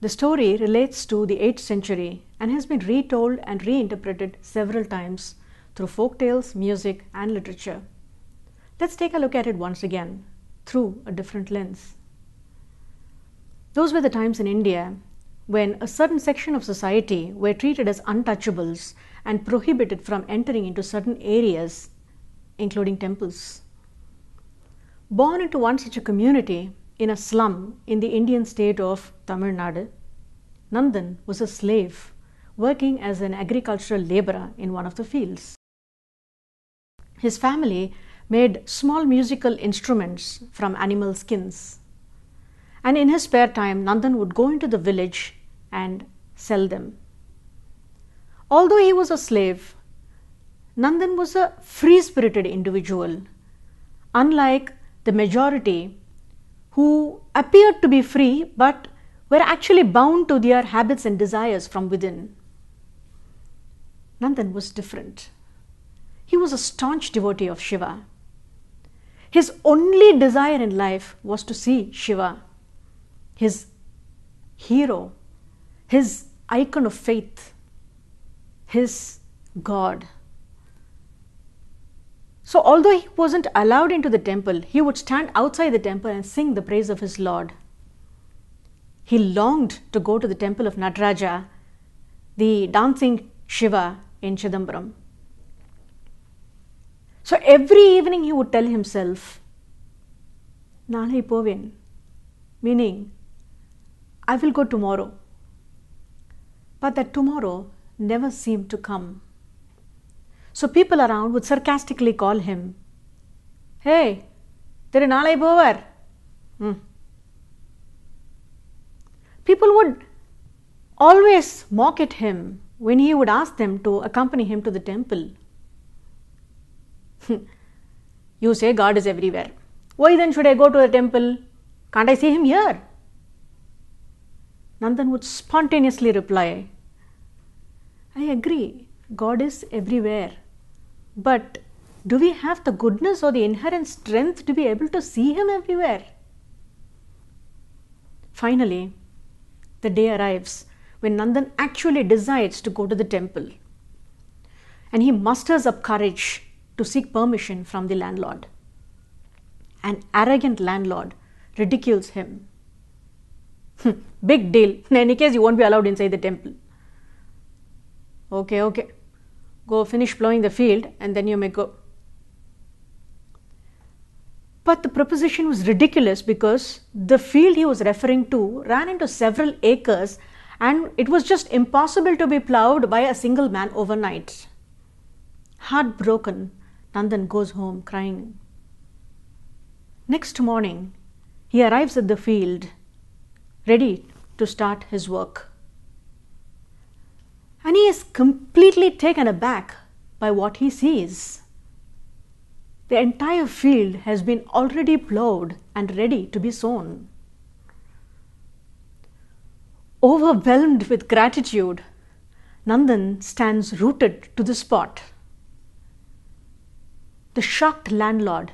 The story relates to the 8th century and has been retold and reinterpreted several times through folk tales, music, and literature. Let's take a look at it once again through a different lens. Those were the times in India when a certain section of society were treated as untouchables and prohibited from entering into certain areas, including temples. Born into one such a community in a slum in the Indian state of Tamil Nadu, Nandan was a slave working as an agricultural laborer in one of the fields. His family made small musical instruments from animal skins. And in his spare time, Nandan would go into the village and sell them. Although he was a slave, Nandan was a free-spirited individual, unlike the majority who appeared to be free but were actually bound to their habits and desires from within. Nandan was different. He was a staunch devotee of Shiva. His only desire in life was to see Shiva, his hero, his icon of faith, his God. So although he wasn't allowed into the temple, he would stand outside the temple and sing the praise of his Lord. He longed to go to the temple of Nataraja, the dancing Shiva in Chidambaram. So every evening he would tell himself, Nalai Povin, meaning, I will go tomorrow. But that tomorrow never seemed to come. So people around would sarcastically call him, Hey, tere nalai povar. People would always mock at him when he would ask them to accompany him to the temple. You say God is everywhere. Why then should I go to the temple? Can't I see him here? Nandan would spontaneously reply, I agree, God is everywhere. But do we have the goodness or the inherent strength to be able to see him everywhere? Finally, the day arrives when Nandan actually decides to go to the temple. And he musters up courage to seek permission from the landlord. An arrogant landlord ridicules him. Big deal. In any case, you won't be allowed inside the temple. Okay. Go finish plowing the field and then you may go. But the proposition was ridiculous because the field he was referring to ran into several acres and it was just impossible to be plowed by a single man overnight. Heartbroken, Nandan goes home crying. Next morning, he arrives at the field, ready to start his work. And he is completely taken aback by what he sees. The entire field has been already plowed and ready to be sown. Overwhelmed with gratitude, Nandan stands rooted to the spot. The shocked landlord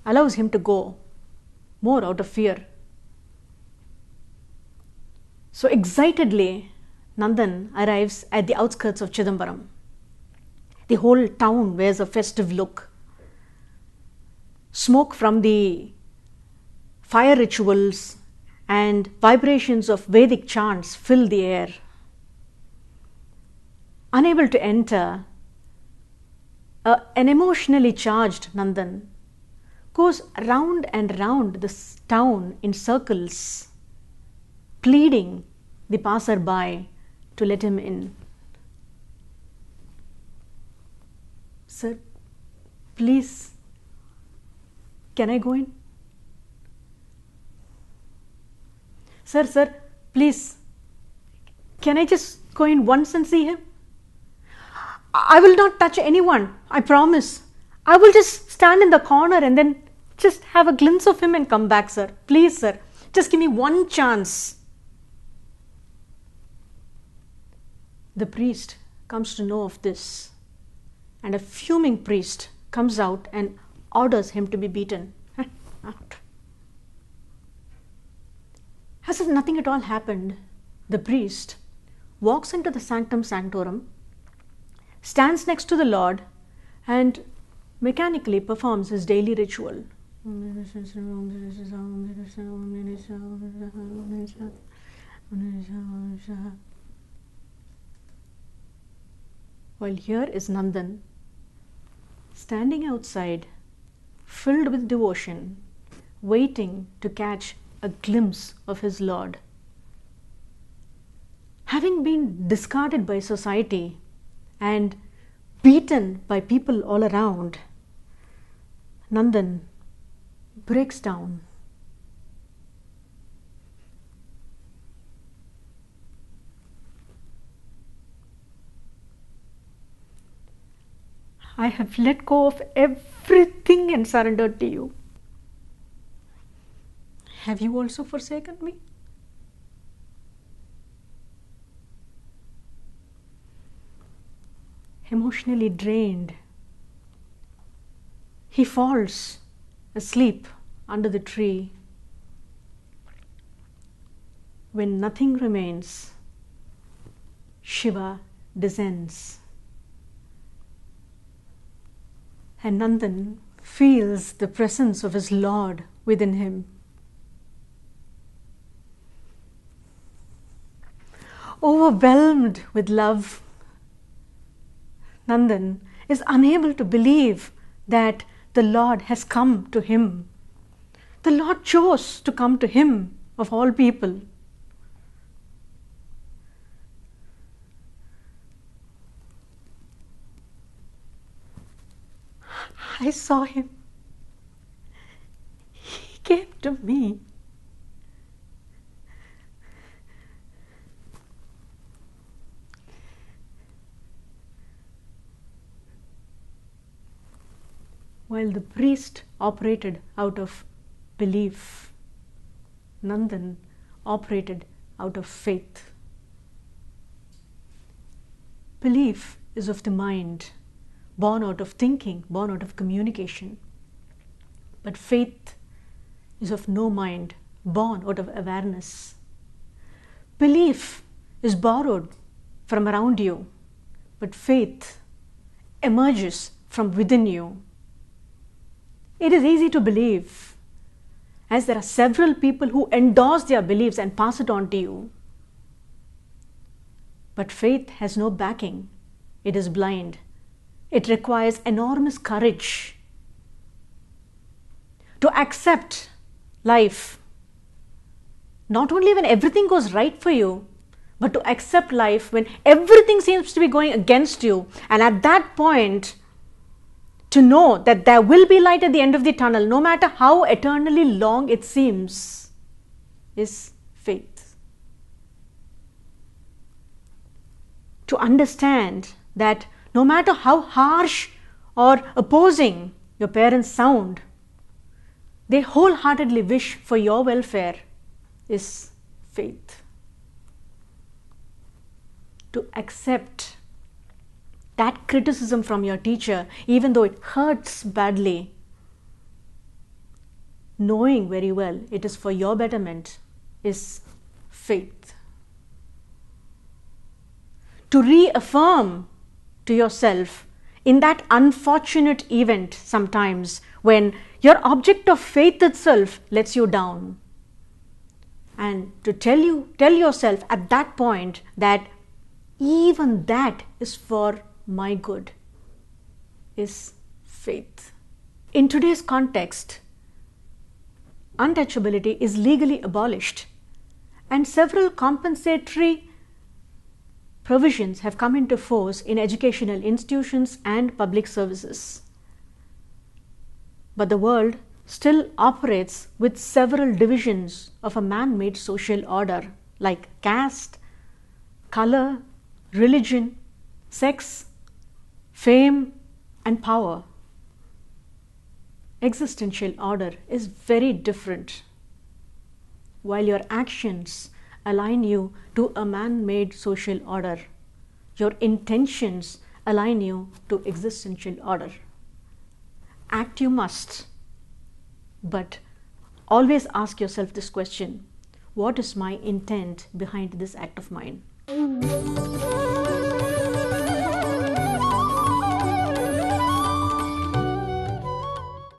allows him to go, more out of fear. So excitedly, Nandan arrives at the outskirts of Chidambaram. The whole town wears a festive look. Smoke from the fire rituals and vibrations of Vedic chants fill the air. Unable to enter, an emotionally charged Nandan goes round and round this town in circles, pleading the passer-by to let him in. Sir, please, can I go in? Sir, please, can I just go in once and see him? I will not touch anyone, I promise. I will just stand in the corner and then just have a glimpse of him and come back, sir. Please, sir, just give me one chance. The priest comes to know of this, and a fuming priest comes out and orders him to be beaten. Out. As if nothing at all happened, the priest walks into the sanctum sanctorum, stands next to the Lord, and mechanically performs his daily ritual. While here is Nandan, standing outside, filled with devotion, waiting to catch a glimpse of his Lord. Having been discarded by society and beaten by people all around, Nandan breaks down. I have let go of everything and surrendered to you. Have you also forsaken me? Emotionally drained, he falls asleep under the tree. When nothing remains, Shiva descends. And Nandan feels the presence of his Lord within him. Overwhelmed with love, Nandan is unable to believe that the Lord has come to him. The Lord chose to come to him, of all people. I saw him. He came to me. While the priest operated out of belief, Nandan operated out of faith. Belief is of the mind, born out of thinking, born out of communication. But faith is of no mind, born out of awareness. Belief is borrowed from around you, but faith emerges from within you. It is easy to believe, as there are several people who endorse their beliefs and pass it on to you. But faith has no backing. It is blind. It requires enormous courage to accept life, not only when everything goes right for you, but to accept life when everything seems to be going against you. And at that point, to know that there will be light at the end of the tunnel, no matter how eternally long it seems, is faith. To understand that no matter how harsh or opposing your parents sound, they wholeheartedly wish for your welfare, is faith. To accept that criticism from your teacher, even though it hurts badly, knowing very well it is for your betterment, is faith. To reaffirm to yourself in that unfortunate event sometimes when your object of faith itself lets you down, and to tell yourself at that point that even that is for my good, is faith. In today's context, untouchability is legally abolished, and several compensatory provisions have come into force in educational institutions and public services. But the world still operates with several divisions of a man-made social order like caste, color, religion, sex, fame, and power. Existential order is very different. While your actions align you to a man-made social order, your intentions align you to existential order. Act you must, but always ask yourself this question: what is my intent behind this act of mine?